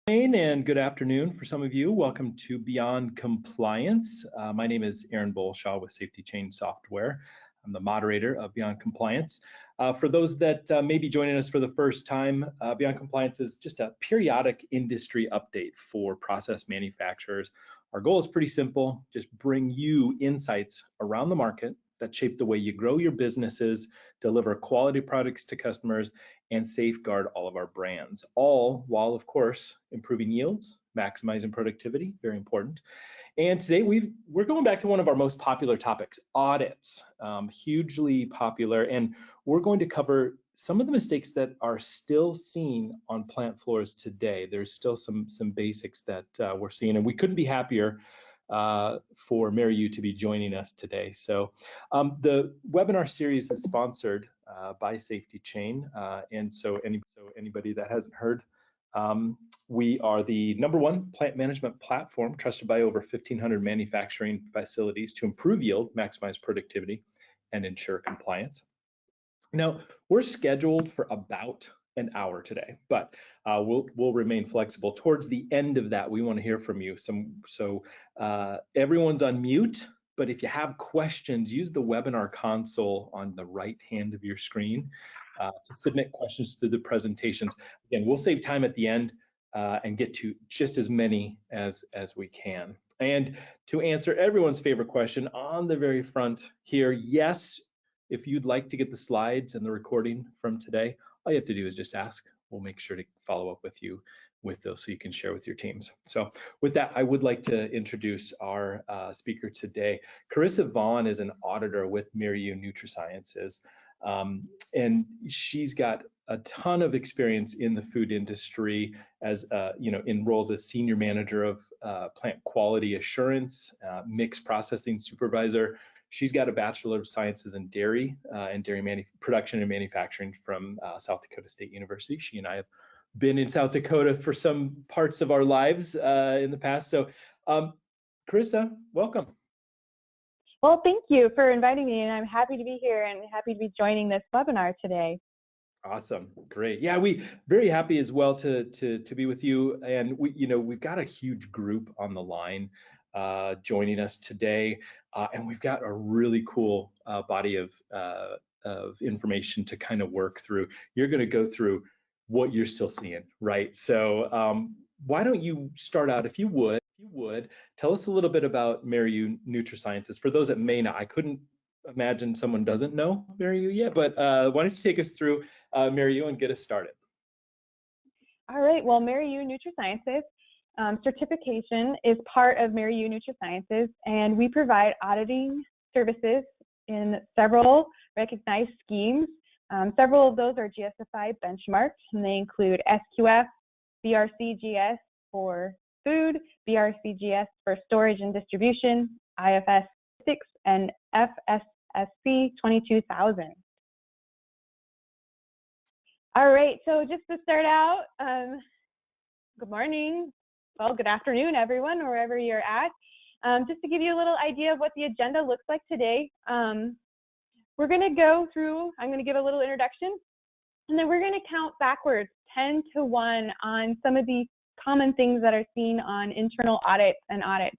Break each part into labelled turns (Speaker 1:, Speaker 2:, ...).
Speaker 1: And good afternoon for some of you. Welcome to Beyond Compliance. My name is Aaron Bolshaw with Safety Chain Software. I'm the moderator of Beyond Compliance. For those that may be joining us for the first time, Beyond Compliance is just a periodic industry update for process manufacturers. Our goal is pretty simple, just bring you insights around the market that shape the way you grow your businesses, deliver quality products to customers, and safeguard all of our brands, all while, of course, improving yields, maximizing productivity, very important. And today we're going back to one of our most popular topics, audits, hugely popular, and we're going to cover some of the mistakes that are still seen on plant floors today. There's still some basics that we're seeing, and we couldn't be happier for Mérieux to be joining us today. So the webinar series is sponsored by Safety Chain, and so anybody that hasn't heard, we are the #1 plant management platform trusted by over 1,500 manufacturing facilities to improve yield, maximize productivity, and ensure compliance. Now, we're scheduled for about an hour today, but we'll remain flexible. Towards the end of that, we want to hear from you. So everyone's on mute, but if you have questions, use the webinar console on the right hand of your screen to submit questions through the presentations. Again, we'll save time at the end and get to just as many as we can. And to answer everyone's favorite question on the very front here, yes, if you'd like to get the slides and the recording from today, all you have to do is just ask. We'll make sure to follow up with you with those so you can share with your teams. So with that, I would like to introduce our speaker today. Karissa Vaughn is an auditor with Mérieux NutriSciences, and she's got a ton of experience in the food industry as in roles as senior manager of plant quality assurance, mixed processing supervisor. She's got a Bachelor of Sciences in Dairy and Dairy Production and Manufacturing from South Dakota State University. She and I have been in South Dakota for some parts of our lives in the past. So, Karissa, welcome.
Speaker 2: Well, thank you for inviting me, and I'm happy to be here and happy to be joining this webinar today.
Speaker 1: Awesome, great. Yeah, we very happy as well to be with you, and we've got a huge group on the line joining us today, and we've got a really cool body of information to kind of work through. You're going to go through what you're still seeing, right? So why don't you start out, if you would, tell us a little bit about Mérieux NutriSciences. For those that may not, I couldn't imagine someone doesn't know Mérieux yet, but why don't you take us through Mérieux and get us started?
Speaker 2: All right, well, Mérieux NutriSciences certification is part of Mérieux NutriSciences, and we provide auditing services in several recognized schemes. Several of those are GSFI benchmarked, and they include SQF, BRCGS for food, BRCGS for storage and distribution, IFS 6, and FSSC 22000. All right, so just to start out, good morning. Well, good afternoon, everyone, wherever you're at. Just to give you a little idea of what the agenda looks like today, we're going to go through, I'm going to give a little introduction, and then we're going to count backwards 10 to 1 on some of the common things that are seen on internal audits and audits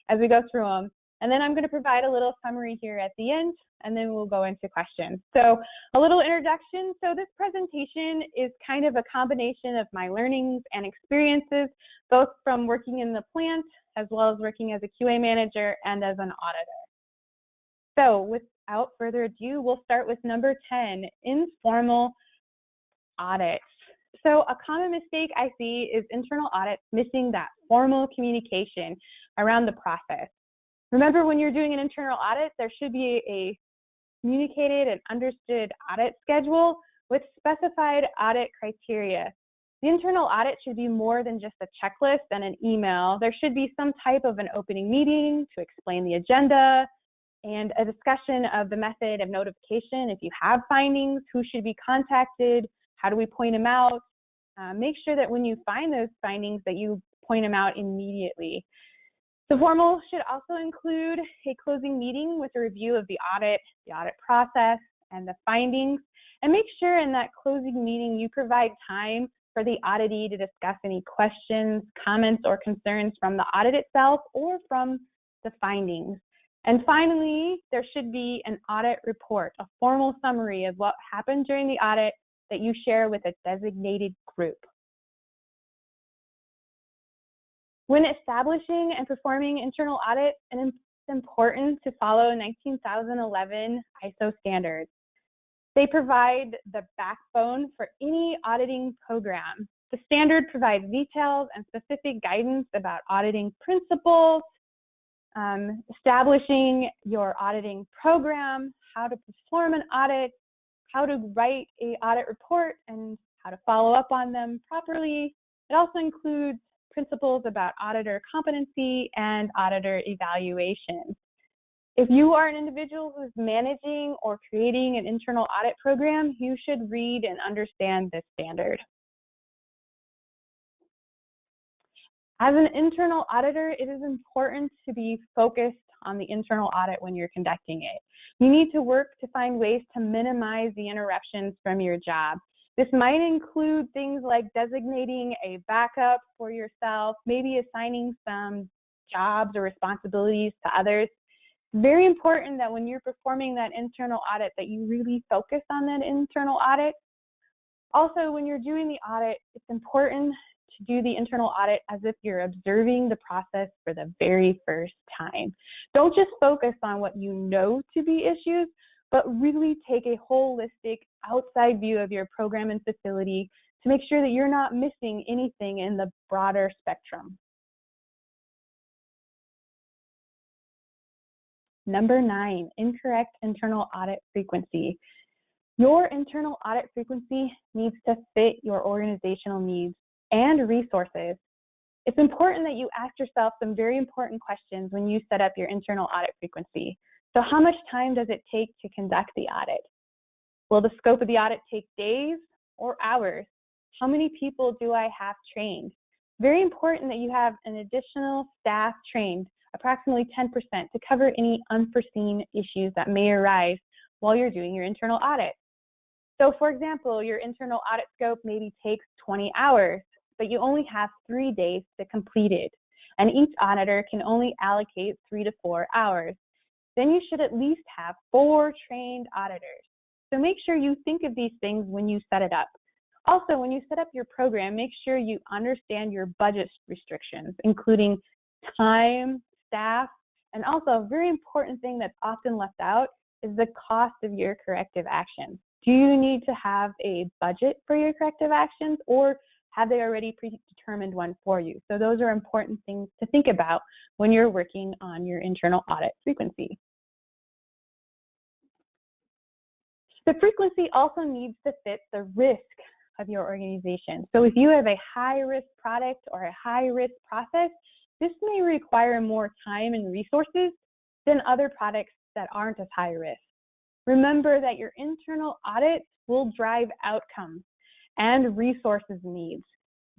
Speaker 2: as we go through them. And then I'm going to provide a little summary here at the end, and then we'll go into questions. So a little introduction. So this presentation is kind of a combination of my learnings and experiences, both from working in the plant as well as working as a QA manager and as an auditor. So without further ado, we'll start with number 10, informal audits. So a common mistake I see is internal audits missing that formal communication around the process. Remember, when you're doing an internal audit, there should be a communicated and understood audit schedule with specified audit criteria. The internal audit should be more than just a checklist and an email. There should be some type of an opening meeting to explain the agenda and a discussion of the method of notification. If you have findings, who should be contacted, how do we point them out? Make sure that when you find those findings that you point them out immediately. The formal should also include a closing meeting with a review of the audit process, and the findings. And make sure in that closing meeting you provide time for the auditee to discuss any questions, comments, or concerns from the audit itself or from the findings. And finally, there should be an audit report, a formal summary of what happened during the audit that you share with a designated group. When establishing and performing internal audits, it's important to follow 19011 ISO standards. They provide the backbone for any auditing program. The standard provides details and specific guidance about auditing principles, establishing your auditing program, how to perform an audit, how to write an audit report, and how to follow up on them properly. It also includes principles about auditor competency and auditor evaluation. If you are an individual who's managing or creating an internal audit program, you should read and understand this standard. As an internal auditor, it is important to be focused on the internal audit when you're conducting it. You need to work to find ways to minimize the interruptions from your job. This might include things like designating a backup for yourself, maybe assigning some jobs or responsibilities to others. Very important that when you're performing that internal audit that you really focus on that internal audit. Also, when you're doing the audit, it's important to do the internal audit as if you're observing the process for the very first time. Don't just focus on what you know to be issues, but really take a holistic outside view of your program and facility to make sure that you're not missing anything in the broader spectrum. Number 9, incorrect internal audit frequency. Your internal audit frequency needs to fit your organizational needs and resources. It's important that you ask yourself some very important questions when you set up your internal audit frequency. So how much time does it take to conduct the audit? Will the scope of the audit take days or hours? How many people do I have trained? Very important that you have an additional staff trained, approximately 10%, to cover any unforeseen issues that may arise while you're doing your internal audit. So for example, your internal audit scope maybe takes 20 hours, but you only have 3 days to complete it. And each auditor can only allocate 3 to 4 hours. Then you should at least have 4 trained auditors. So make sure you think of these things when you set it up. Also, when you set up your program, make sure you understand your budget restrictions, including time, staff, and also a very important thing that's often left out is the cost of your corrective actions. Do you need to have a budget for your corrective actions, or have they already predetermined one for you? So those are important things to think about when you're working on your internal audit frequency. The frequency also needs to fit the risk of your organization. So if you have a high-risk product or a high-risk process, this may require more time and resources than other products that aren't as high risk. Remember that your internal audit will drive outcomes and resources needs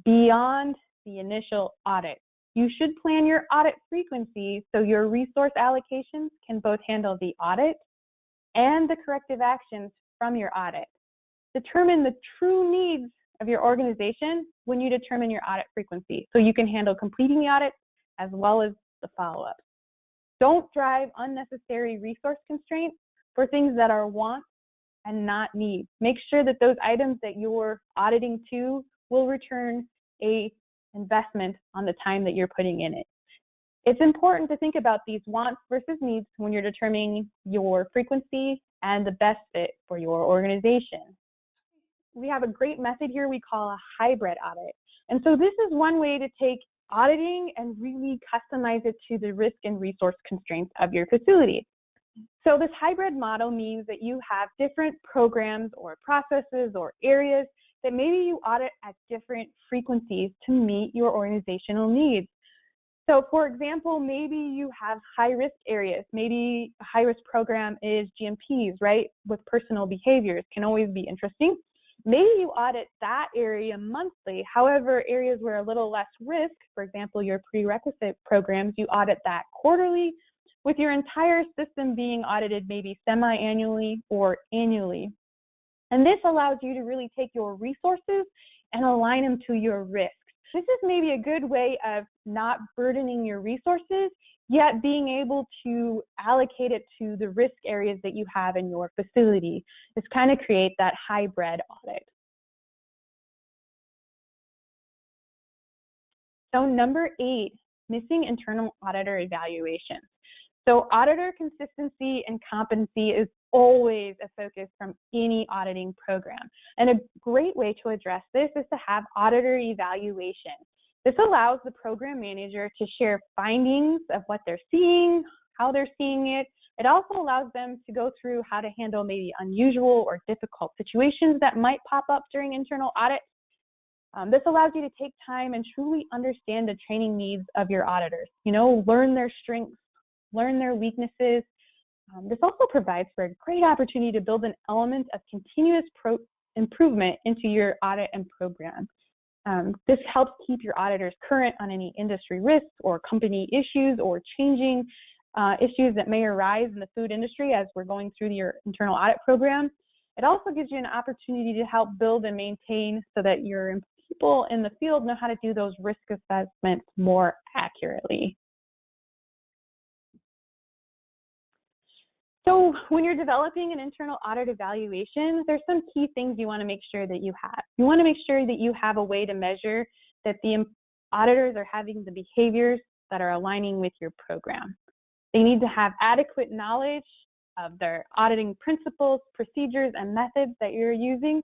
Speaker 2: beyond the initial audit. You should plan your audit frequency so your resource allocations can both handle the audit and the corrective actions from your audit. Determine the true needs of your organization when you determine your audit frequency so you can handle completing the audit as well as the follow-up. Don't drive unnecessary resource constraints for things that are wants and not needs. Make sure that those items that you're auditing to will return an investment on the time that you're putting in it. It's important to think about these wants versus needs when you're determining your frequency and the best fit for your organization. We have a great method here we call a hybrid audit. And so this is one way to take auditing and really customize it to the risk and resource constraints of your facility. So this hybrid model means that you have different programs or processes or areas that maybe you audit at different frequencies to meet your organizational needs. So for example, maybe you have high-risk areas. Maybe a high-risk program is GMPs, right? With personal behaviors can always be interesting. Maybe you audit that area monthly. However, areas where a little less risk, for example, your prerequisite programs, you audit that quarterly, with your entire system being audited maybe semi-annually or annually. And this allows you to really take your resources and align them to your risks. This is maybe a good way of not burdening your resources, yet being able to allocate it to the risk areas that you have in your facility. This kind of creates that hybrid audit. So number 8, missing internal auditor evaluations. So auditor consistency and competency is always a focus from any auditing program. And a great way to address this is to have auditor evaluation. This allows the program manager to share findings of what they're seeing, how they're seeing it. It also allows them to go through how to handle maybe unusual or difficult situations that might pop up during internal audit. This allows you to take time and truly understand the training needs of your auditors. Learn their strengths, learn their weaknesses. This also provides for a great opportunity to build an element of continuous improvement into your audit and program. This helps keep your auditors current on any industry risks or company issues or changing issues that may arise in the food industry as we're going through your internal audit program. It also gives you an opportunity to help build and maintain so that your people in the field know how to do those risk assessments more accurately. So when you're developing an internal audit evaluation, there's some key things you want to make sure that you have. You want to make sure that you have a way to measure that the auditors are having the behaviors that are aligning with your program. They need to have adequate knowledge of their auditing principles, procedures, and methods that you're using.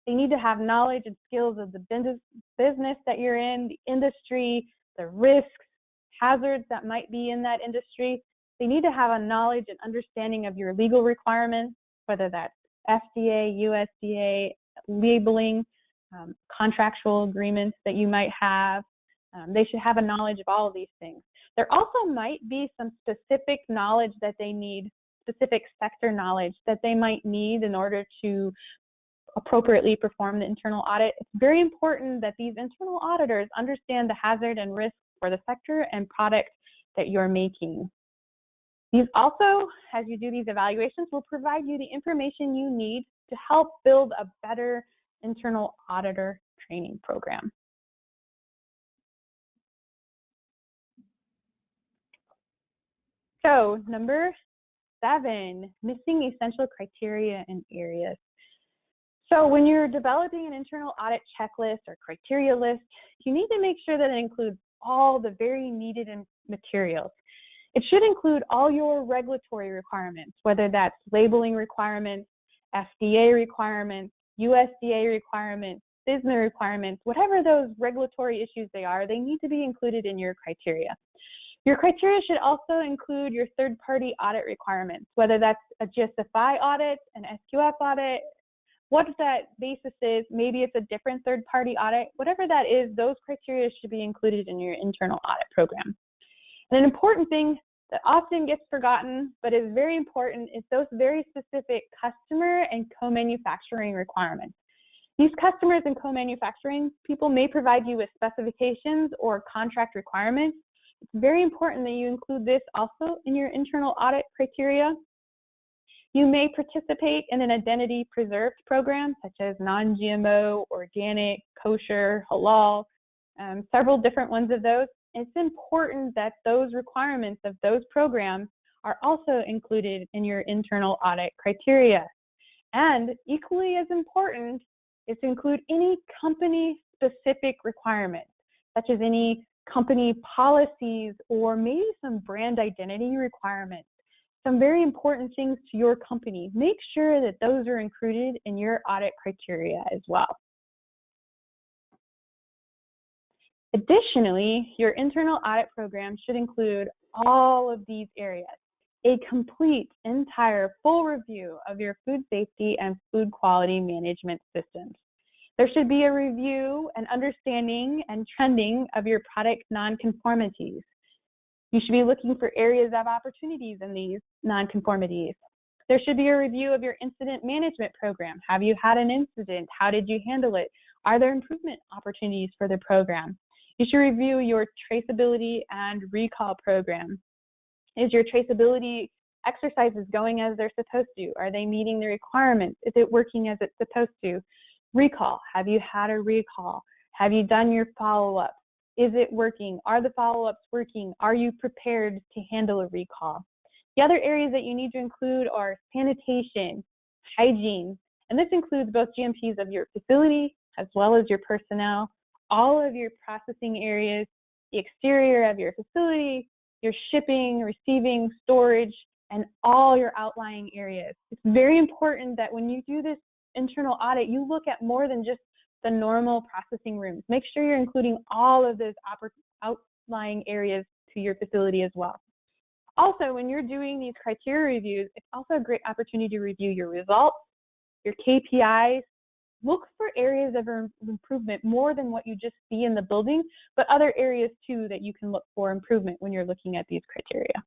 Speaker 2: They need to have knowledge and skills of the business that you're in, the industry, the risks, hazards that might be in that industry. They need to have a knowledge and understanding of your legal requirements, whether that's FDA, USDA, labeling, contractual agreements that you might have. They should have a knowledge of all of these things. There also might be some specific knowledge that they need, specific sector knowledge that they might need in order to appropriately perform the internal audit. It's very important that these internal auditors understand the hazard and risk for the sector and product that you're making. These also, as you do these evaluations, will provide you the information you need to help build a better internal auditor training program. So number 7, missing essential criteria and areas. So when you're developing an internal audit checklist or criteria list, you need to make sure that it includes all the very needed materials. It should include all your regulatory requirements, whether that's labeling requirements, FDA requirements, USDA requirements, FSMA requirements, whatever those regulatory issues they are, they need to be included in your criteria. Your criteria should also include your third-party audit requirements, whether that's a GSFI audit, an SQF audit, what that basis is, maybe it's a different third-party audit, whatever that is, those criteria should be included in your internal audit program. And an important thing that often gets forgotten, but is very important, is those very specific customer and co-manufacturing requirements. These customers and co-manufacturing people may provide you with specifications or contract requirements. It's very important that you include this also in your internal audit criteria. You may participate in an identity preserved program, such as non-GMO, organic, kosher, halal, several different ones of those. It's important that those requirements of those programs are also included in your internal audit criteria. And equally as important is to include any company-specific requirements, such as any company policies or maybe some brand identity requirements. Some very important things to your company. Make sure that those are included in your audit criteria as well. Additionally, your internal audit program should include all of these areas. A complete, entire, full review of your food safety and food quality management systems. There should be a review and understanding and trending of your product nonconformities. You should be looking for areas of opportunities in these nonconformities. There should be a review of your incident management program. Have you had an incident? How did you handle it? Are there improvement opportunities for the program? You should review your traceability and recall program. Is your traceability exercises going as they're supposed to? Are they meeting the requirements? Is it working as it's supposed to? Recall. Have you had a recall? Have you done your follow-up? Is it working? Are the follow-ups working? Are you prepared to handle a recall? The other areas that you need to include are sanitation, hygiene, and this includes both GMPs of your facility as well as your personnel, all of your processing areas, the exterior of your facility, your shipping, receiving, storage, and all your outlying areas. It's very important that when you do this internal audit, you look at more than just the normal processing rooms. Make sure you're including all of those outlying areas to your facility as well. Also, when you're doing these criteria reviews, it's also a great opportunity to review your results, your KPIs. Look for areas of improvement more than what you just see in the building, but other areas too that you can look for improvement when you're looking at these criteria.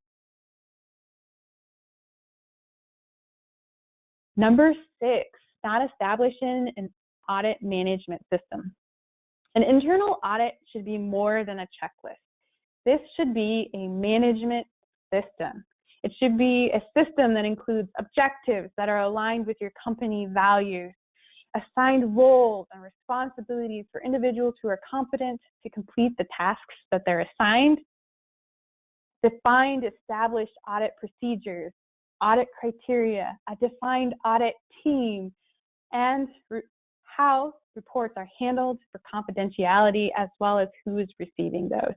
Speaker 2: Number 6, not establishing an audit management system. An internal audit should be more than a checklist. This should be a management system. It should be a system that includes objectives that are aligned with your company values, assigned roles and responsibilities for individuals who are competent to complete the tasks that they're assigned, defined, established audit procedures, audit criteria, a defined audit team, and how reports are handled for confidentiality, as well as who is receiving those.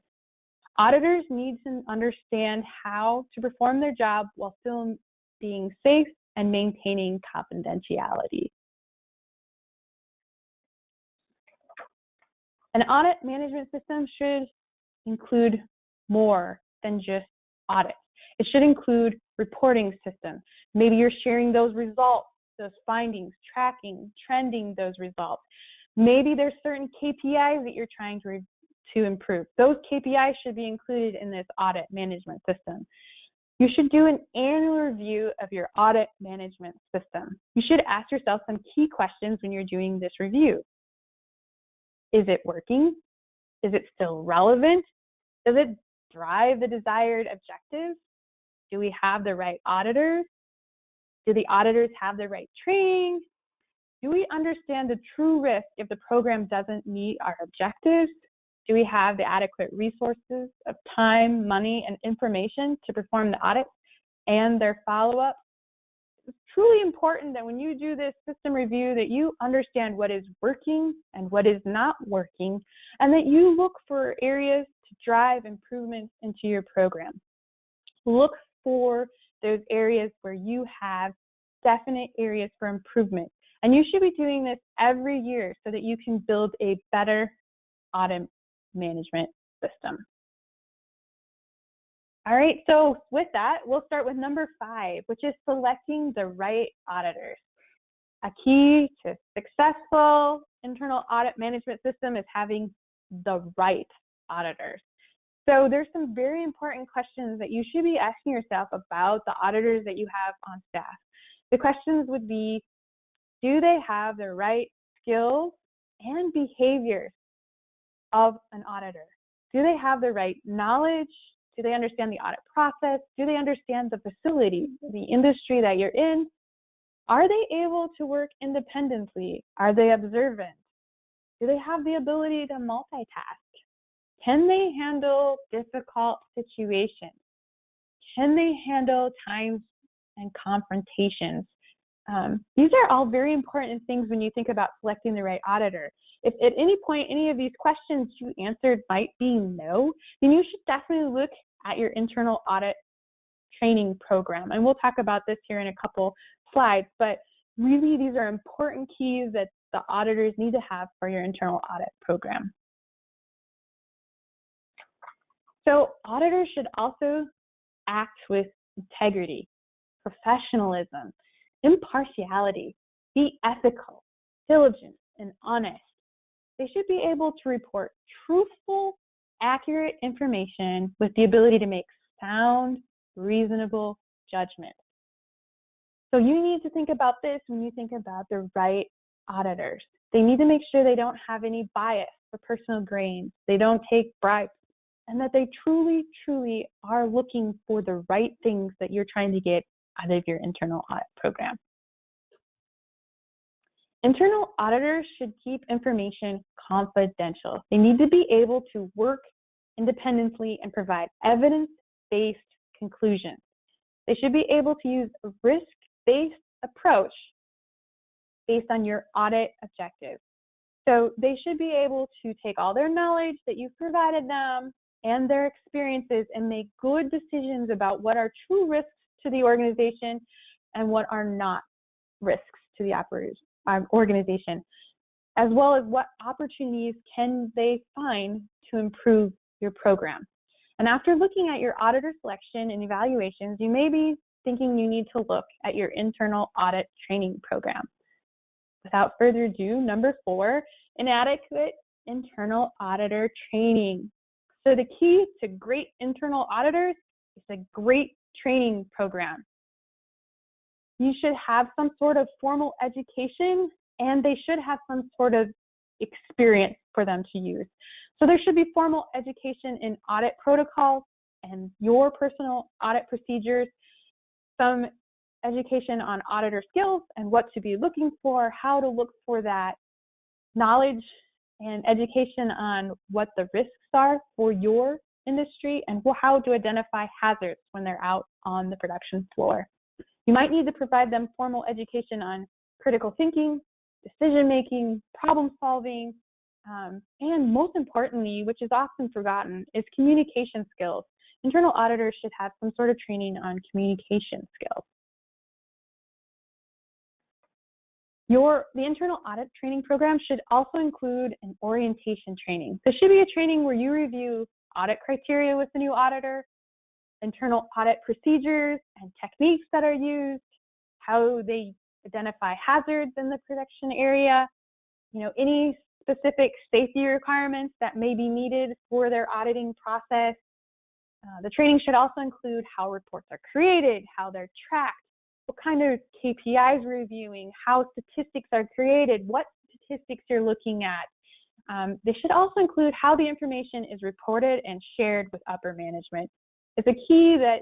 Speaker 2: Auditors need to understand how to perform their job while still being safe and maintaining confidentiality. An audit management system should include more than just audits. It should include reporting systems. Maybe you're sharing those results, those findings, tracking, trending those results. Maybe there's certain KPIs that you're trying to improve. Those KPIs should be included in this audit management system. You should do an annual review of your audit management system. You should ask yourself some key questions when you're doing this review. Is it working? Is it still relevant? Does it drive the desired objectives? Do we have the right auditors? Do the auditors have the right training? Do we understand the true risk if the program doesn't meet our objectives? Do we have the adequate resources of time, money, and information to perform the audits and their follow-up? It's truly important that when you do this system review that you understand what is working and what is not working, and that you look for areas to drive improvements into your program. Look for those areas where you have definite areas for improvement. And you should be doing this every year so that you can build a better audit management system. All right, so with that, we'll start with number 5, which is selecting the right auditors. A key to successful internal audit management system is having the right auditors. So there's some very important questions that you should be asking yourself about the auditors that you have on staff. The questions would be, do they have the right skills and behaviors of an auditor? Do they have the right knowledge? Do they understand the audit process? Do they understand the facility, the industry that you're in? Are they able to work independently? Are they observant? Do they have the ability to multitask? Can they handle difficult situations? Can they handle times and confrontations? These are all very important things when you think about selecting the right auditor. If at any point any of these questions you answered might be no, then you should definitely look at your internal audit training program. And we'll talk about this here in a couple slides, but really these are important keys that the auditors need to have for your internal audit program. So auditors should also act with integrity, professionalism, impartiality, be ethical, diligent, and honest. They should be able to report truthful, accurate information with the ability to make sound, reasonable judgment. So you need to think about this when you think about the right auditors. They need to make sure they don't have any bias or personal gain. They don't take bribes, and that they truly, truly are looking for the right things that you're trying to get out of your internal audit program. Internal auditors should keep information confidential. They need to be able to work independently and provide evidence-based conclusions. They should be able to use a risk-based approach based on your audit objectives. So they should be able to take all their knowledge that you've provided them and their experiences and make good decisions about what are true risks to the organization and what are not risks to the organization, as well as what opportunities can they find to improve your program. And after looking at your auditor selection and evaluations, you may be thinking you need to look at your internal audit training program. Without further ado, number 4, inadequate internal auditor training. So the key to great internal auditors is a great training program. You should have some sort of formal education, and they should have some sort of experience for them to use. So there should be formal education in audit protocols and your personal audit procedures, some education on auditor skills and what to be looking for, how to look for that, knowledge and education on what the risks are for your industry and how to identify hazards when they're out on the production floor. You might need to provide them formal education on critical thinking, decision-making, problem-solving, and most importantly, which is often forgotten, is communication skills. Internal auditors should have some sort of training on communication skills. The internal audit training program should also include an orientation training. This should be a training where you review audit criteria with the new auditor, internal audit procedures and techniques that are used, how they identify hazards in the production area, any specific safety requirements that may be needed for their auditing process. The training should also include how reports are created, how they're tracked, what kind of KPIs we're reviewing, how statistics are created, what statistics you're looking at. They should also include how the information is reported and shared with upper management. It's a key that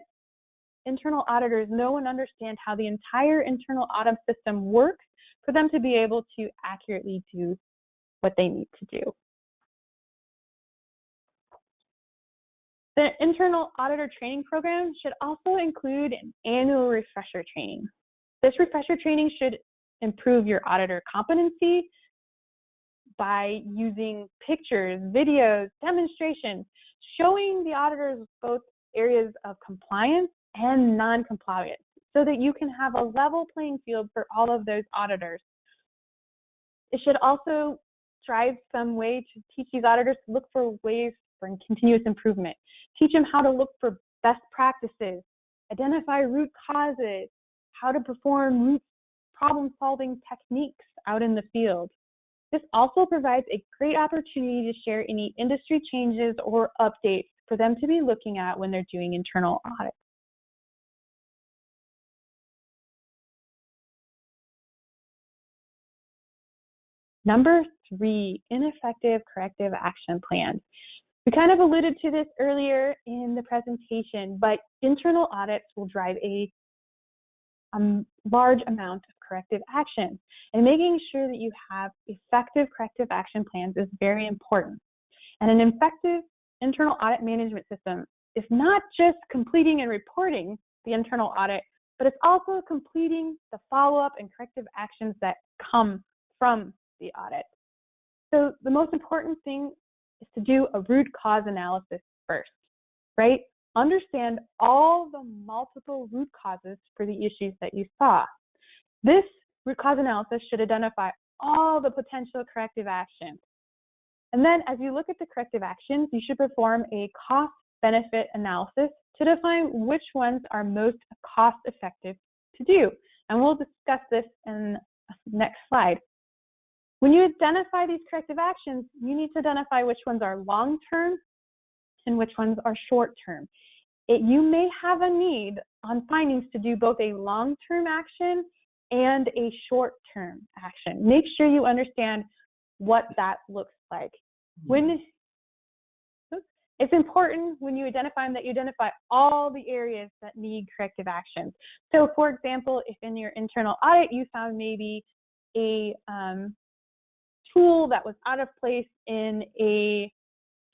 Speaker 2: internal auditors know and understand how the entire internal audit system works for them to be able to accurately do what they need to do. The internal auditor training program should also include an annual refresher training. This refresher training should improve your auditor competency by using pictures, videos, demonstrations, showing the auditors both areas of compliance and non-compliance so that you can have a level playing field for all of those auditors. It should also strive some way to teach these auditors to look for ways for continuous improvement. Teach them how to look for best practices, identify root causes, how to perform root problem-solving techniques out in the field. This also provides a great opportunity to share any industry changes or updates for them to be looking at when they're doing internal audits. Number 3, ineffective corrective action plans. We kind of alluded to this earlier in the presentation, but internal audits will drive a large amount of corrective action, and making sure that you have effective corrective action plans is very important. And an effective internal audit management system is not just completing and reporting the internal audit, but it's also completing the follow-up and corrective actions that come from the audit. So the most important thing is to do a root cause analysis first, right? Understand all the multiple root causes for the issues that you saw. This root cause analysis should identify all the potential corrective actions. And then as you look at the corrective actions, you should perform a cost-benefit analysis to define which ones are most cost-effective to do. And we'll discuss this in the next slide. When you identify these corrective actions, you need to identify which ones are long-term and which ones are short-term. You may have a need on findings to do both a long-term action and a short-term action. Make sure you understand what that looks like. It's important when you identify them that you identify all the areas that need corrective actions. So for example, if in your internal audit you found maybe a tool that was out of place in a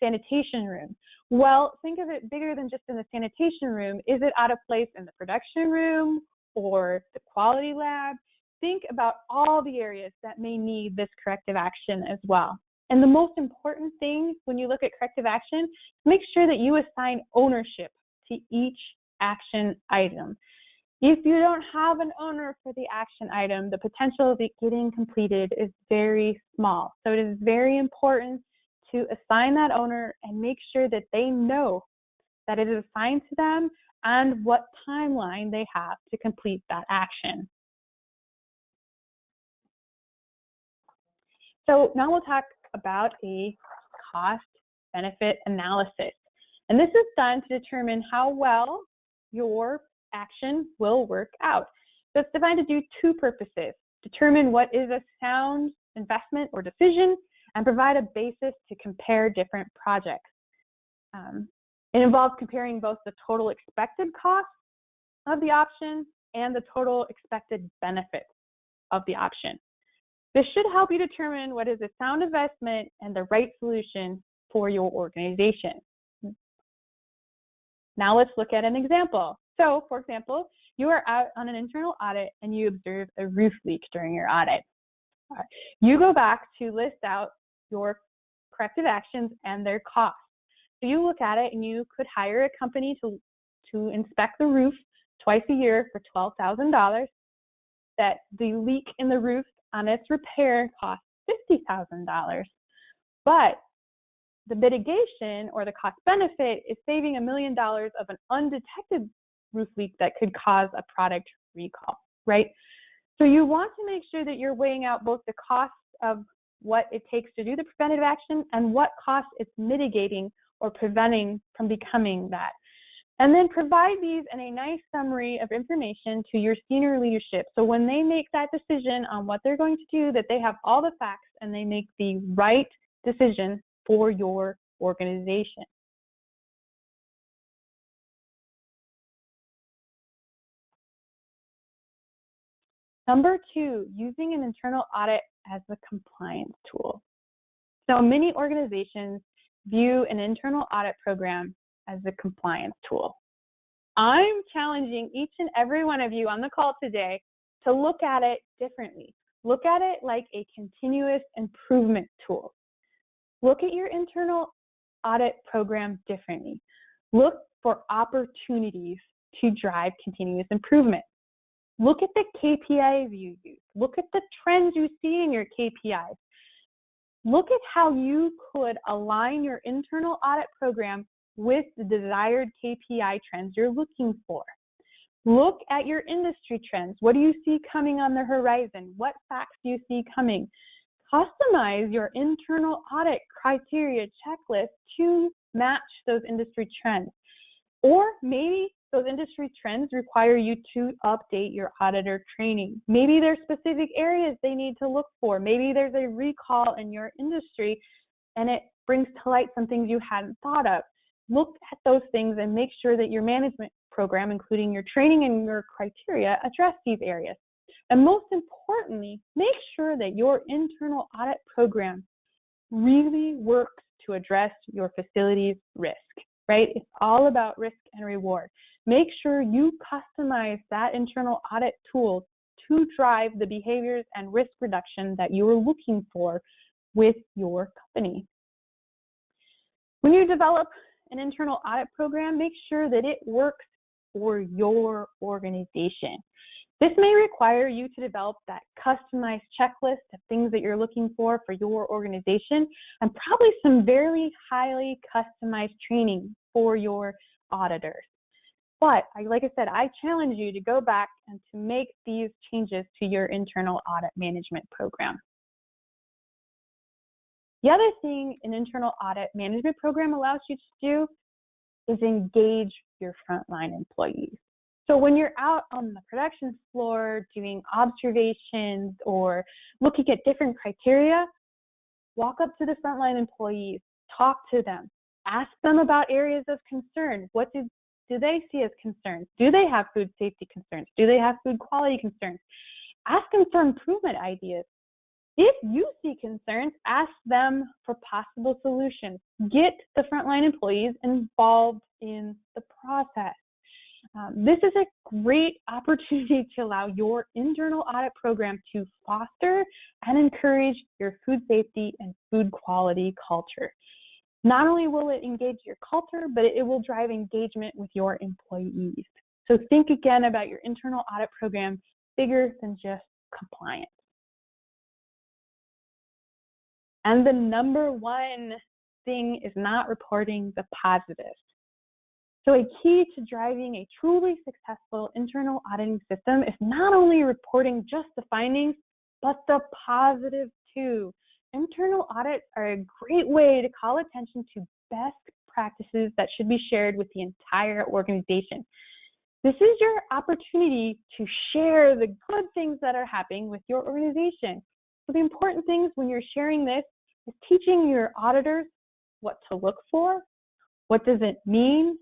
Speaker 2: sanitation room, well, think of it bigger than just in the sanitation room. Is it out of place in the production room or the quality lab? Think about all the areas that may need this corrective action as well. And the most important thing when you look at corrective action, make sure that you assign ownership to each action item. If you don't have an owner for the action item, the potential of it getting completed is very small. So it is very important to assign that owner and make sure that they know that it is assigned to them and what timeline they have to complete that action. So now we'll talk about a cost-benefit analysis. And this is done to determine how well your action will work out. So it's designed to do two purposes: determine what is a sound investment or decision, and provide a basis to compare different projects. It involves comparing both the total expected cost of the option and the total expected benefit of the option. This should help you determine what is a sound investment and the right solution for your organization. Now let's look at an example. So, for example, you are out on an internal audit and you observe a roof leak during your audit. You go back to list out your corrective actions and their costs. So you look at it and you could hire a company to inspect the roof twice a year for $12,000. That the leak in the roof on its repair costs $50,000. But the mitigation or the cost benefit is saving $1 million of an undetected roof leak that could cause a product recall, right? So you want to make sure that you're weighing out both the costs of what it takes to do the preventive action and what costs it's mitigating or preventing from becoming that. And then provide these in a nice summary of information to your senior leadership. So when they make that decision on what they're going to do, that they have all the facts and they make the right decision for your organization. Number two, using an internal audit as a compliance tool. So many organizations view an internal audit program as a compliance tool. I'm challenging each and every one of you on the call today to look at it differently. Look at it like a continuous improvement tool. Look at your internal audit program differently. Look for opportunities to drive continuous improvement. Look at the KPIs you use. Look at the trends you see in your KPIs. Look at how you could align your internal audit program with the desired KPI trends you're looking for. Look at your industry trends. What do you see coming on the horizon? What facts do you see coming? Customize your internal audit criteria checklist to match those industry trends. Or maybe those industry trends require you to update your auditor training. Maybe there's specific areas they need to look for. Maybe there's a recall in your industry and it brings to light some things you hadn't thought of. Look at those things and make sure that your management program, including your training and your criteria, address these areas. And most importantly, make sure that your internal audit program really works to address your facility's risk, right? It's all about risk and reward. Make sure you customize that internal audit tool to drive the behaviors and risk reduction that you are looking for with your company. When you develop an internal audit program, make sure that it works for your organization. This may require you to develop that customized checklist of things that you're looking for your organization, and probably some very highly customized training for your auditors. But like I said, I challenge you to go back and to make these changes to your internal audit management program. The other thing an internal audit management program allows you to do is engage your frontline employees. So when you're out on the production floor doing observations or looking at different criteria, walk up to the frontline employees, talk to them, Ask them about areas of concern. What do they see as concerns? Do they have food safety concerns? Do they have food quality concerns? Ask them for improvement ideas. If you see concerns, ask them for possible solutions. Get the frontline employees involved in the process. This is a great opportunity to allow your internal audit program to foster and encourage your food safety and food quality culture. Not only will it engage your culture, but it will drive engagement with your employees. So think again about your internal audit program bigger than just compliance. And the number one thing is not reporting the positives. So a key to driving a truly successful internal auditing system is not only reporting just the findings, but the positive too. Internal audits are a great way to call attention to best practices that should be shared with the entire organization. This is your opportunity to share the good things that are happening with your organization. So the important things when you're sharing this is teaching your auditors what to look for, what does it mean.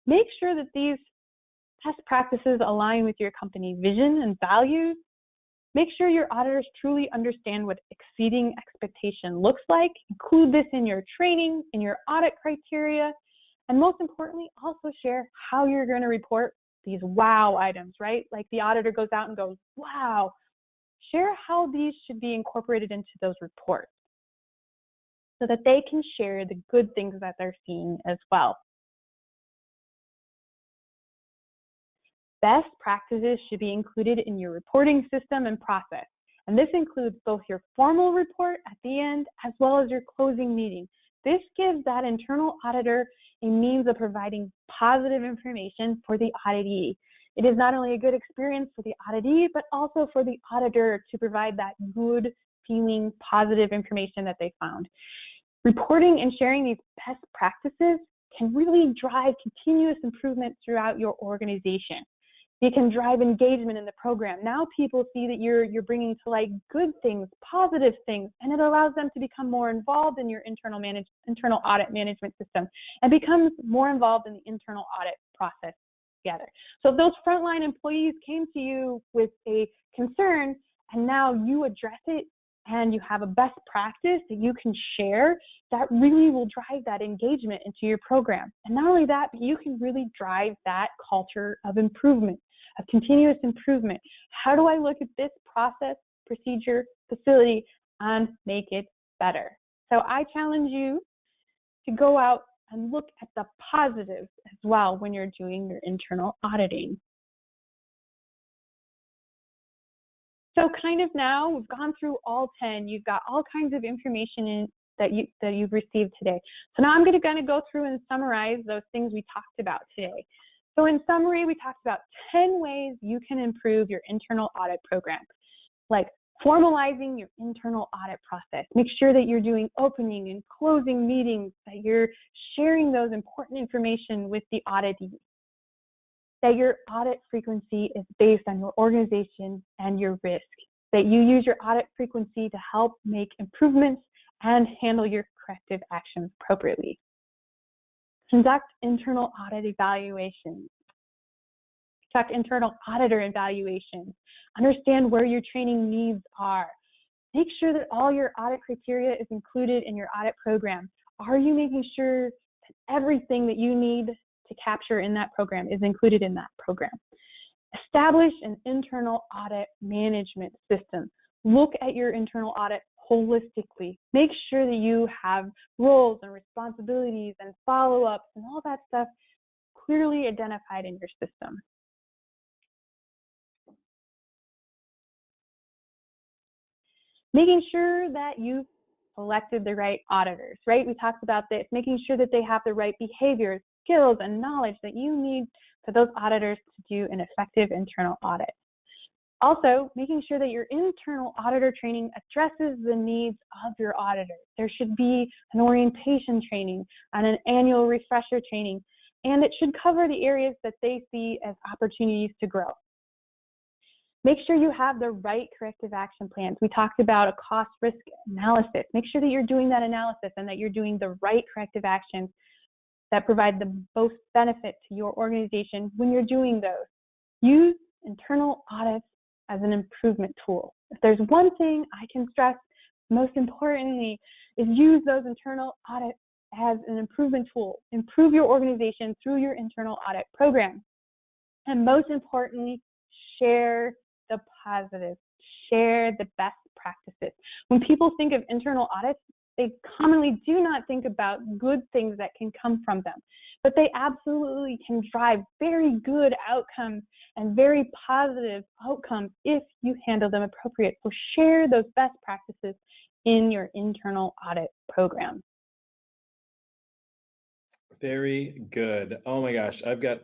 Speaker 2: Make sure that these best practices align with your company vision and values. Make sure your auditors truly understand what exceeding expectation looks like. Include this in your training, in your audit criteria, and most importantly, also share how you're going to report these wow items, right? Like the auditor goes out and goes, wow. Share how these should be incorporated into those reports so that they can share the good things that they're seeing as well. Best practices should be included in your reporting system and process. And this includes both your formal report at the end as well as your closing meeting. This gives that internal auditor a means of providing positive information for the auditee. It is not only a good experience for the auditee, but also for the auditor to provide that good feeling, positive information that they found. Reporting and sharing these best practices can really drive continuous improvement throughout your organization. It can drive engagement in the program. Now people see that you're bringing to light good things, positive things, and it allows them to become more involved in your internal audit management system and becomes more involved in the internal audit process together. So if those frontline employees came to you with a concern and now you address it and you have a best practice that you can share, that really will drive that engagement into your program. And not only that, but you can really drive that culture of improvement, of continuous improvement. How do I look at this process, procedure, facility, and make it better? So I challenge you to go out and look at the positives as well when you're doing your internal auditing. So kind of now, we've gone through all 10. You've got all kinds of information that you've received today. So now I'm going to go through and summarize those things we talked about today. So in summary, we talked about 10 ways you can improve your internal audit program, like formalizing your internal audit process. Make sure that you're doing opening and closing meetings, that you're sharing those important information with the auditee, that your audit frequency is based on your organization and your risk, that you use your audit frequency to help make improvements and handle your corrective actions appropriately. Conduct internal audit evaluations. Conduct internal auditor evaluations. Understand where your training needs are. Make sure that all your audit criteria is included in your audit program. Are you making sure that everything that you need to capture in that program is included in that program? Establish an internal audit management system. Look at your internal audit holistically. Make sure that you have roles and responsibilities and follow-ups and all that stuff clearly identified in your system. Making sure that you've selected the right auditors, right? We talked about this, making sure that they have the right behaviors, skills, and knowledge that you need for those auditors to do an effective internal audit. Also, making sure that your internal auditor training addresses the needs of your auditors. There should be an orientation training and an annual refresher training, and it should cover the areas that they see as opportunities to grow. Make sure you have the right corrective action plans. We talked about a cost-risk analysis. Make sure that you're doing that analysis and that you're doing the right corrective actions that provide the most benefit to your organization when you're doing those. Use internal audits as an improvement tool. If there's one thing I can stress, most importantly, is use those internal audits as an improvement tool. Improve your organization through your internal audit program. And most importantly, share the positive, share the best practices. When people think of internal audits, they commonly do not think about good things that can come from them, but they absolutely can drive very good outcomes and very positive outcomes if you handle them appropriate. So share those best practices in your internal audit program.
Speaker 1: Very good. Oh my gosh, I've got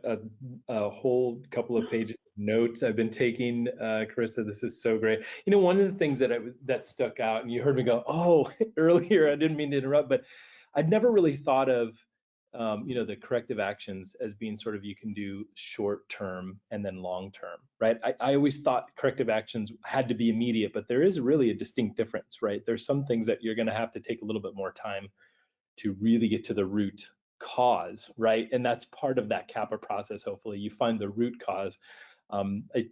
Speaker 1: a whole couple of pages of notes I've been taking, Karissa. This is so great. You know, one of the things that stuck out, and you heard me go, oh, earlier, I didn't mean to interrupt, but I'd never really thought of, you know, the corrective actions as being sort of, you can do short term and then long term, right? I always thought corrective actions had to be immediate, but there is really a distinct difference, right? There's some things that you're going to have to take a little bit more time to really get to the root cause, right? And that's part of that CAPA process. Hopefully you find the root cause. I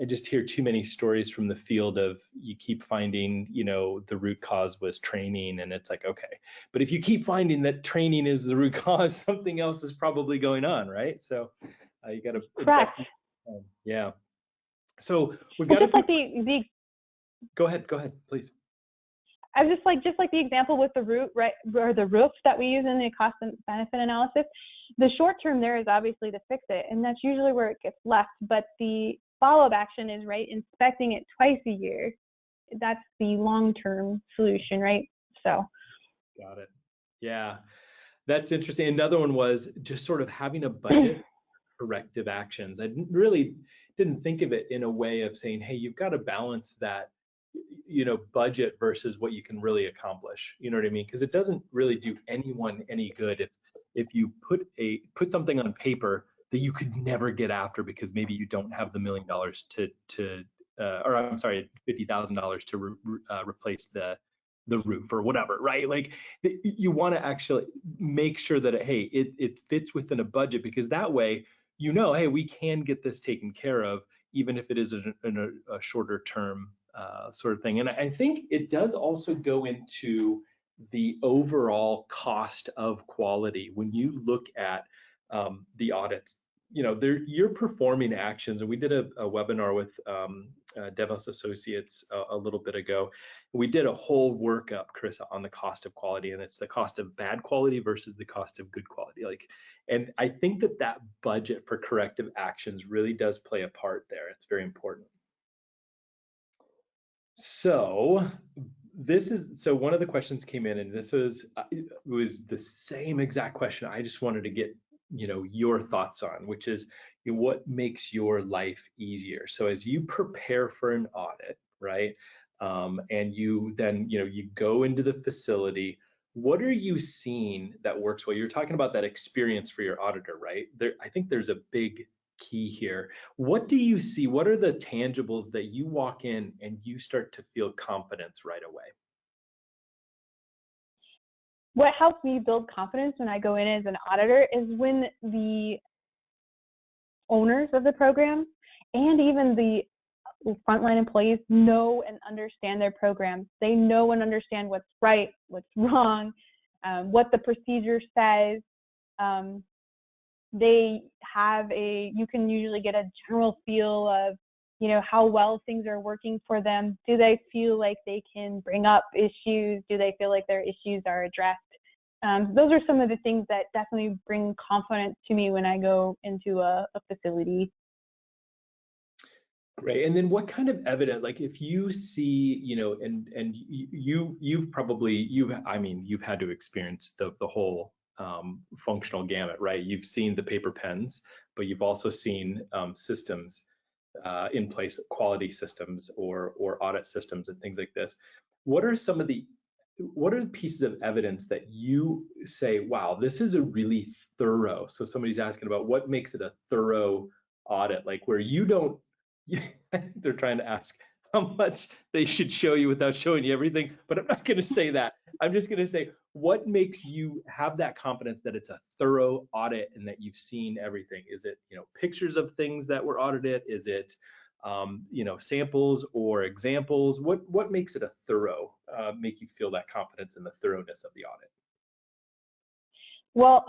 Speaker 1: just hear too many stories from the field of, you keep finding, you know, the root cause was training, and it's like, okay, but if you keep finding that training is the root cause, something else is probably going on, right? So you got to
Speaker 2: Correct.
Speaker 1: Yeah. So we've got
Speaker 2: just
Speaker 1: to
Speaker 2: like the
Speaker 1: go ahead, please.
Speaker 2: I was just like the example with the root, right, or the roof that we use in the cost and benefit analysis. The short term there is obviously to fix it, and that's usually where it gets left. But the follow-up action is, right, inspecting it twice a year. That's the long-term solution, right? So.
Speaker 1: Got it. Yeah, that's interesting. Another one was just sort of having a budget corrective actions. I didn't think of it in a way of saying, hey, you've got to balance that, you know, budget versus what you can really accomplish. You know what I mean? Because it doesn't really do anyone any good if you put something on paper that you could never get after because maybe you don't have the $1 million or I'm sorry, $50,000 to replace the roof or whatever, right? Like you want to actually make sure that it fits within a budget, because that way, you know, hey, we can get this taken care of, even if it is in a shorter term sort of thing. And I think it does also go into the overall cost of quality. When you look at the audits, you know, you're performing actions, and we did a webinar with Devos Associates a little bit ago. We did a whole workup, Karissa, on the cost of quality, and it's the cost of bad quality versus the cost of good quality. And I think that budget for corrective actions really does play a part there. It's very important. So one of the questions came in, and this was the same exact question. I just wanted to get, you know, your thoughts on, which is, you know, what makes your life easier? So as you prepare for an audit, right? And you then, you know, you go into the facility, what are you seeing that works well? You're talking about that experience for your auditor, right? I think there's a big key here. What do you see? What are the tangibles that you walk in and you start to feel confidence right away?
Speaker 2: What helps me build confidence when I go in as an auditor is when the owners of the program and even the frontline employees know and understand their programs. They know and understand what's right, what's wrong, what the procedure says. You can usually get a general feel of, you know, how well things are working for them. Do they feel like they can bring up issues? Do they feel like their issues are addressed? Those are some of the things that definitely bring confidence to me when I go into a facility.
Speaker 1: Great. And then what kind of evidence, like if you see, you know, and you've had to experience the whole functional gamut, right? You've seen the paper pens, but you've also seen systems in place, quality systems or audit systems and things like this. What are the pieces of evidence that you say, wow, this is a really thorough? So somebody's asking about what makes it a thorough audit, like where you don't, I think they're trying to ask how much they should show you without showing you everything, but I'm not going to say that. I'm just going to say, what makes you have that confidence that it's a thorough audit and that you've seen everything? Is it, pictures of things that were audited? Is it, samples or examples? What makes it a thorough, make you feel that confidence in the thoroughness of the audit?
Speaker 2: Well,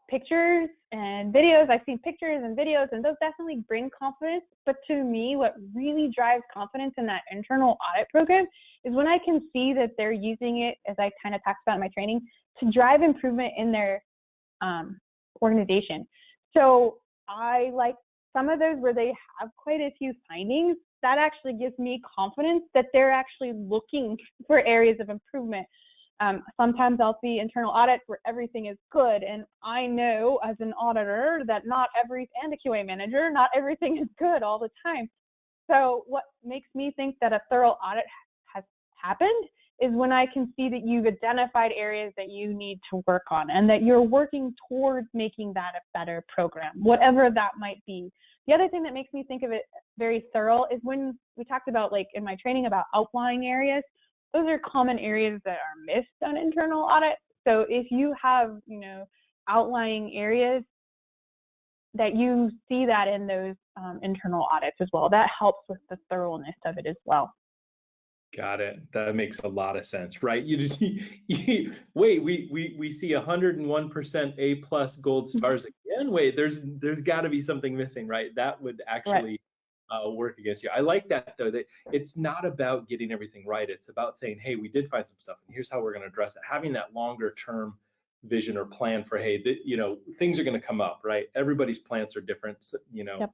Speaker 2: pictures and videos, I've seen pictures and videos, and those definitely bring confidence. But to me, what really drives confidence in that internal audit program is when I can see that they're using it, as I kind of talked about in my training, to drive improvement in their organization. So I like some of those where they have quite a few findings. That actually gives me confidence that they're actually looking for areas of improvement. Sometimes I'll see internal audits where everything is good, and I know as an auditor that and a QA manager, not everything is good all the time. So what makes me think that a thorough audit has happened is when I can see that you've identified areas that you need to work on and that you're working towards making that a better program, whatever that might be. The other thing that makes me think of it very thorough is when we talked about, like in my training, about outlying areas. Those are common areas that are missed on internal audit. So if you have, outlying areas, that you see that in those internal audits as well. That helps with the thoroughness of it as well.
Speaker 1: Got it. That makes a lot of sense, right? We see 101% A+ gold stars again. Wait, there's got to be something missing, right? That would actually work against you. I like that, though, that it's not about getting everything right. It's about saying, hey, we did find some stuff, and here's how we're going to address it. Having that longer term vision or plan for, hey, things are going to come up, right? Everybody's plants are different,
Speaker 2: Yep.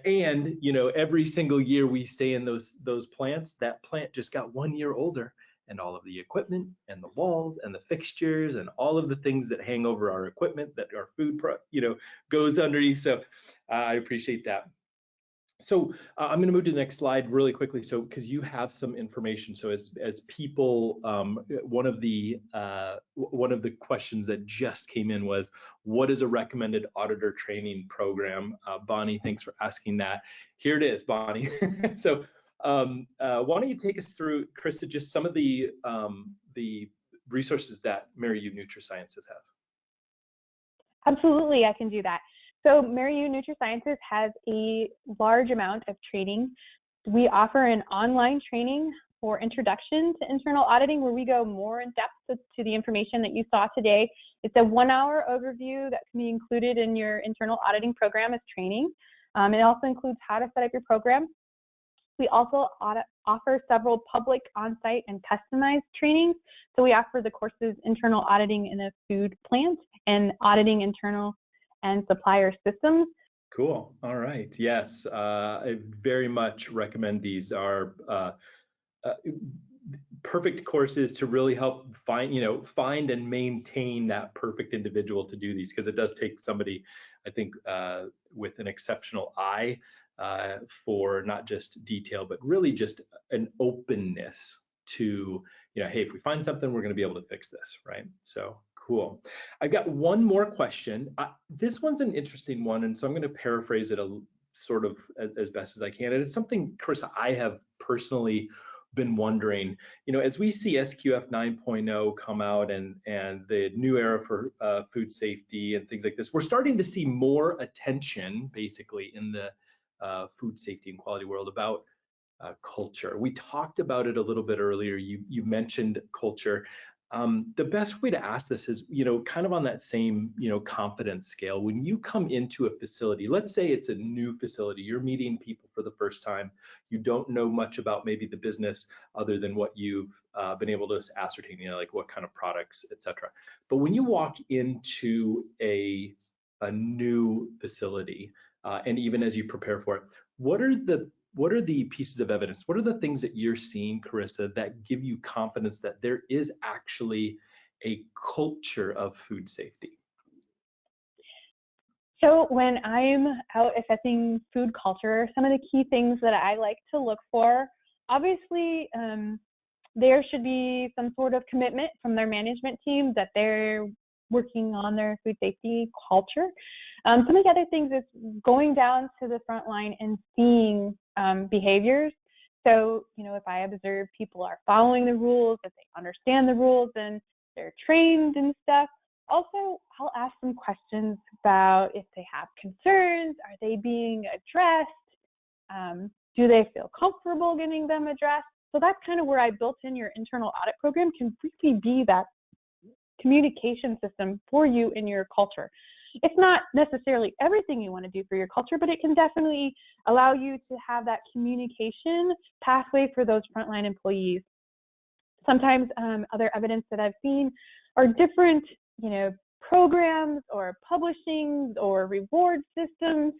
Speaker 1: And every single year we stay in those plants, that plant just got 1 year older, and all of the equipment and the walls and the fixtures and all of the things that hang over our equipment that our food goes underneath. So I appreciate that. So I'm going to move to the next slide really quickly. So because you have some information. So as people, one of the questions that just came in was, what is a recommended auditor training program? Bonnie, thanks for asking that. Here it is, Bonnie. So why don't you take us through, Karissa, just some of the resources that Mérieux NutriSciences has?
Speaker 2: Absolutely, I can do that. So Mérieux NutriSciences has a large amount of training. We offer an online training for introduction to internal auditing, where we go more in depth to the information that you saw today. It's a 1-hour overview that can be included in your internal auditing program as training. It also includes how to set up your program. We also offer several public, on-site, and customized trainings. So we offer the courses Internal Auditing in a Food Plant and Auditing Internal and Supplier Systems.
Speaker 1: Cool. All right. Yes, I very much recommend these. Are perfect courses to really help find and maintain that perfect individual to do these, because it does take somebody, I think, with an exceptional eye for not just detail, but really just an openness to, hey, if we find something, we're going to be able to fix this, right? So cool. I've got one more question. This one's an interesting one, and so I'm going to paraphrase it sort of as best as I can. And it's something, Karissa, I have personally been wondering, as we see SQF 9.0 come out and the new era for food safety and things like this, we're starting to see more attention basically in the food safety and quality world about culture. We talked about it a little bit earlier. You mentioned culture. The best way to ask this is, kind of on that same, confidence scale. When you come into a facility, let's say it's a new facility, you're meeting people for the first time, you don't know much about maybe the business other than what you've been able to ascertain, like what kind of products, etc. But when you walk into a new facility, and even as you prepare for it, what are the pieces of evidence? What are the things that you're seeing, Karissa, that give you confidence that there is actually a culture of food safety?
Speaker 2: So when I'm out assessing food culture, some of the key things that I like to look for, obviously, there should be some sort of commitment from their management team that they're working on their food safety culture. Some of the other things is going down to the front line and seeing behaviors. So, if I observe people are following the rules, if they understand the rules and they're trained and stuff. Also, I'll ask some questions about if they have concerns, are they being addressed? Do they feel comfortable getting them addressed? So that's kind of where I built in your internal audit program can really be that communication system for you in your culture. It's not necessarily everything you want to do for your culture, but it can definitely allow you to have that communication pathway for those frontline employees. Sometimes other evidence that I've seen are different, programs or publishings or reward systems,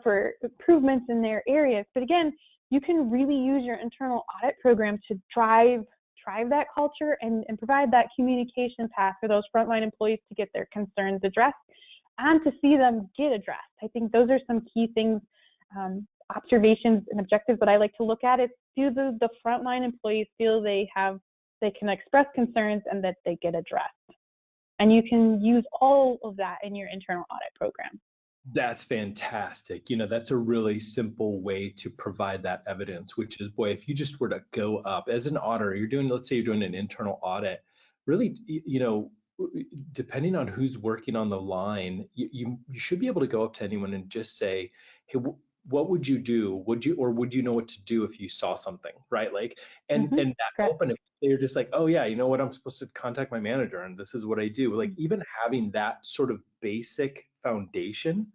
Speaker 2: for improvements in their areas. But again, you can really use your internal audit program to drive that culture and provide that communication path for those frontline employees to get their concerns addressed and to see them get addressed. I think those are some key things, observations and objectives that I like to look at. Is do the frontline employees feel they can express concerns and that they get addressed? And you can use all of that in your internal audit program.
Speaker 1: That's fantastic. That's a really simple way to provide that evidence, which is, boy, if you just were to go up as an auditor, let's say you're doing an internal audit, really, depending on who's working on the line, you should be able to go up to anyone and just say, hey, what would you do? Would you know what to do if you saw something, right? Like, and that
Speaker 2: Correct.
Speaker 1: open, they're just like, oh yeah, you know what, I'm supposed to contact my manager and this is what I do. Like even having that sort of basic foundation,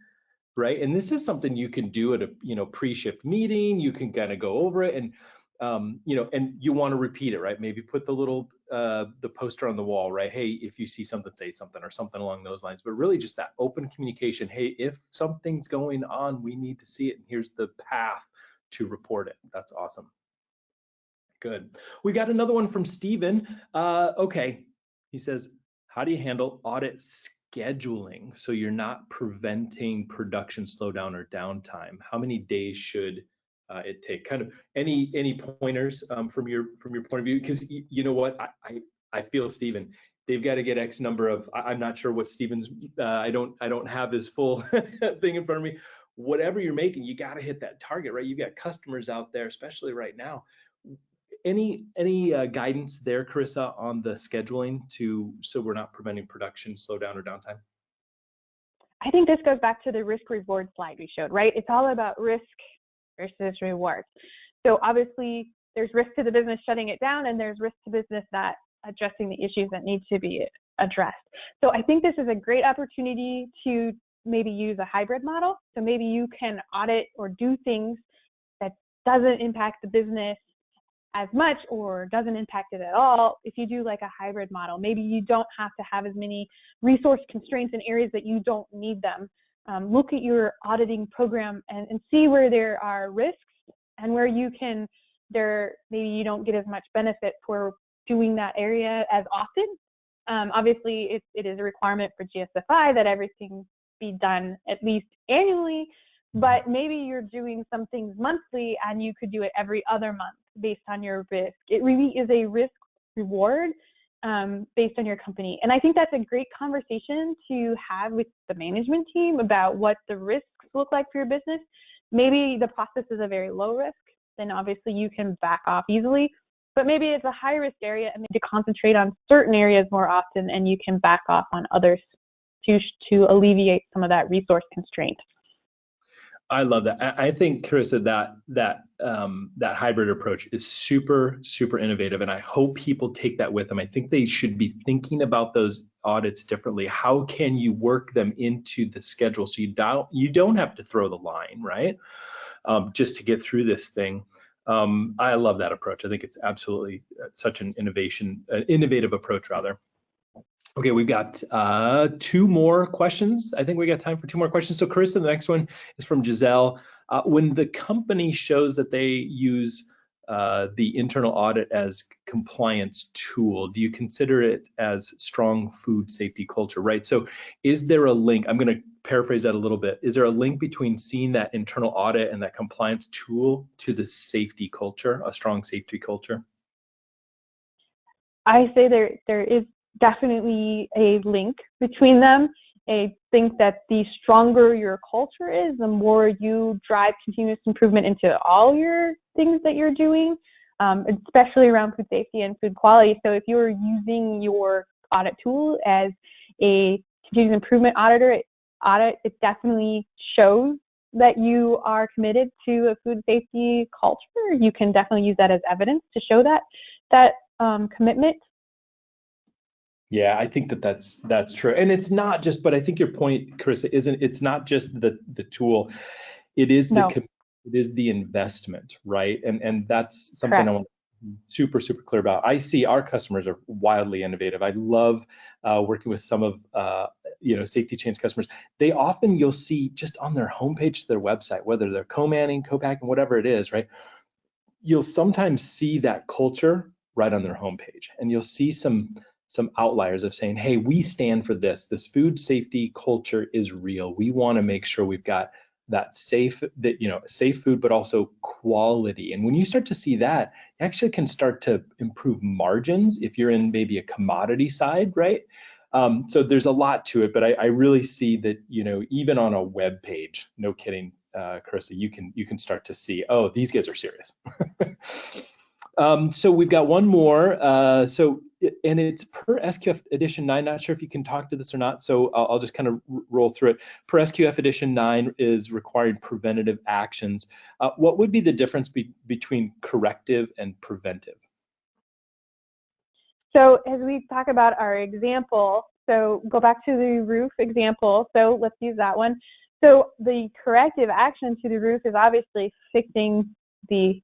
Speaker 1: right? And this is something you can do at a, pre-shift meeting, you can kind of go over it and, and you want to repeat it, right? Maybe put the little, the poster on the wall, right? Hey, if you see something, say something or something along those lines, but really just that open communication. Hey, if something's going on, we need to see it. And here's the path to report it. That's awesome. Good. We got another one from Steven. Okay. He says, how do you handle audit scheduling so you're not preventing production slowdown or downtime? How many days should it take? Kind of any pointers from your point of view? Because you know what, I feel Steven, they've got to get X number of. I'm not sure what Steven's. I don't have his full thing in front of me. Whatever you're making, you got to hit that target, right? You've got customers out there, especially right now. Any guidance there, Karissa, on the scheduling so we're not preventing production slowdown or downtime?
Speaker 2: I think this goes back to the risk reward slide we showed, right? It's all about risk versus reward. So obviously there's risk to the business shutting it down and there's risk to business not addressing the issues that need to be addressed. So I think this is a great opportunity to maybe use a hybrid model. So maybe you can audit or do things that doesn't impact the business as much or doesn't impact it at all. If you do like a hybrid model, maybe you don't have to have as many resource constraints in areas that you don't need them. Look at your auditing program and see where there are risks and where maybe you don't get as much benefit for doing that area as often. Obviously, it is a requirement for GSFI that everything be done at least annually, but maybe you're doing some things monthly and you could do it every other month based on your risk. It really is a risk reward based on your company. And I think that's a great conversation to have with the management team about what the risks look like for your business. Maybe the process is a very low risk, then obviously you can back off easily. But maybe it's a high risk area and maybe concentrate on certain areas more often and you can back off on others to alleviate some of that resource constraint.
Speaker 1: I love that. I think, Karissa, that hybrid approach is super, super innovative, and I hope people take that with them. I think they should be thinking about those audits differently. How can you work them into the schedule so you don't have to throw the line, right? Just to get through this thing. I love that approach. I think it's absolutely such an innovative approach, rather. Okay, we've got 2 more questions. I think we got time for 2 more questions. So Karissa, the next one is from Giselle. When the company shows that they use the internal audit as compliance tool, do you consider it as strong food safety culture, right? So is there a link? I'm going to paraphrase that a little bit. Is there a link between seeing that internal audit and that compliance tool to the safety culture, a strong safety culture?
Speaker 2: I say there is definitely a link between them. I think that the stronger your culture is, the more you drive continuous improvement into all your things that you're doing, especially around food safety and food quality. So if you're using your audit tool as a continuous improvement audit, it definitely shows that you are committed to a food safety culture. You can definitely use that as evidence to show that commitment.
Speaker 1: Yeah, I think that's true. And it's not just, but I think your point, Karissa, it's not just the tool. It is it is the investment, right? And that's something
Speaker 2: Correct.
Speaker 1: I want to be super, super clear about. I see our customers are wildly innovative. I love working with some of Safety Chain's customers. They often, you'll see just on their homepage to their website, whether they're co-manning, co-packing, whatever it is, right? You'll sometimes see that culture right on their homepage, and you'll see some outliers of saying, hey, we stand for this. This food safety culture is real. We want to make sure we've got that safe food, but also quality. And when you start to see that, you actually can start to improve margins if you're in maybe a commodity side, right? So there's a lot to it, but I really see that, even on a web page, no kidding, Karissa, you can start to see, oh, these guys are serious. So we've got one more. And it's per SQF edition 9. Not sure if you can talk to this or not. So I'll just kind of roll through it. Per SQF edition 9 is requiring preventative actions. What would be the difference between corrective and preventive?
Speaker 2: So as we talk about our example, so go back to the roof example. So let's use that one. So the corrective action to the roof is obviously fixing the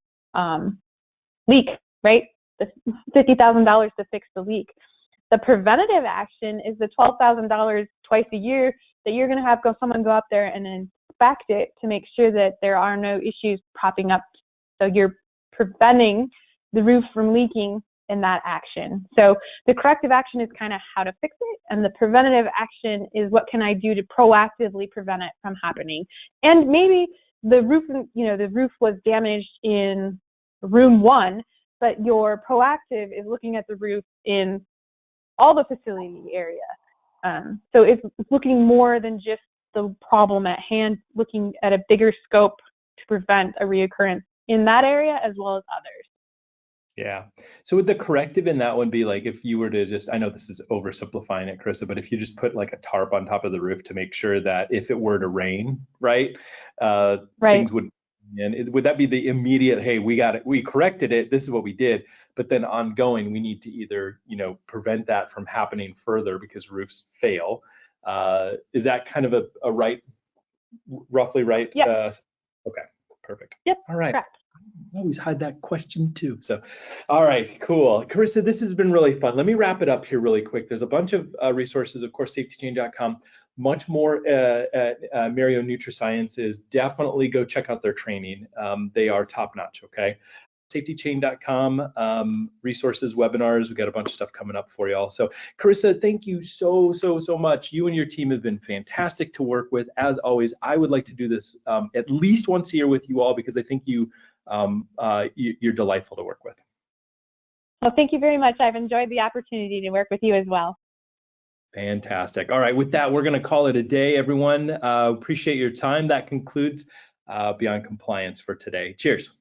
Speaker 2: leak, right? The $50,000 to fix the leak. The preventative action is the $12,000 twice a year that you're going to have someone go up there and inspect it to make sure that there are no issues popping up. So you're preventing the roof from leaking in that action. So the corrective action is kind of how to fix it, and the preventative action is what can I do to proactively prevent it from happening. And maybe the roof was damaged in room 1, but your proactive is looking at the roof in all the facility area. So it's looking more than just the problem at hand, looking at a bigger scope to prevent a reoccurrence in that area as well as others.
Speaker 1: Yeah. So would the corrective in that one be like if you were to just, I know this is oversimplifying it, Karissa, but if you just put like a tarp on top of the roof to make sure that if it were to rain, right, things would, and would that be the immediate, hey, we got it, we corrected it, this is what we did, but then ongoing, we need to either, prevent that from happening further because roofs fail. Is that kind of a roughly right?
Speaker 2: Yeah.
Speaker 1: Okay, perfect.
Speaker 2: Yep.
Speaker 1: All right.
Speaker 2: Correct.
Speaker 1: I always had that question too. So, all right, cool. Karissa, this has been really fun. Let me wrap it up here really quick. There's a bunch of resources, of course, safetychain.com, much more at Mérieux NutriSciences. Definitely go check out their training. They are top notch, okay? Safetychain.com, resources, webinars. We've got a bunch of stuff coming up for y'all. So Karissa, thank you so much. You and your team have been fantastic to work with. As always, I would like to do this at least once a year with you all because I think you're delightful to work with.
Speaker 2: Well, thank you very much. I've enjoyed the opportunity to work with you as well.
Speaker 1: Fantastic. All right, with that, we're going to call it a day, everyone. Appreciate your time. That concludes Beyond Compliance for today. Cheers.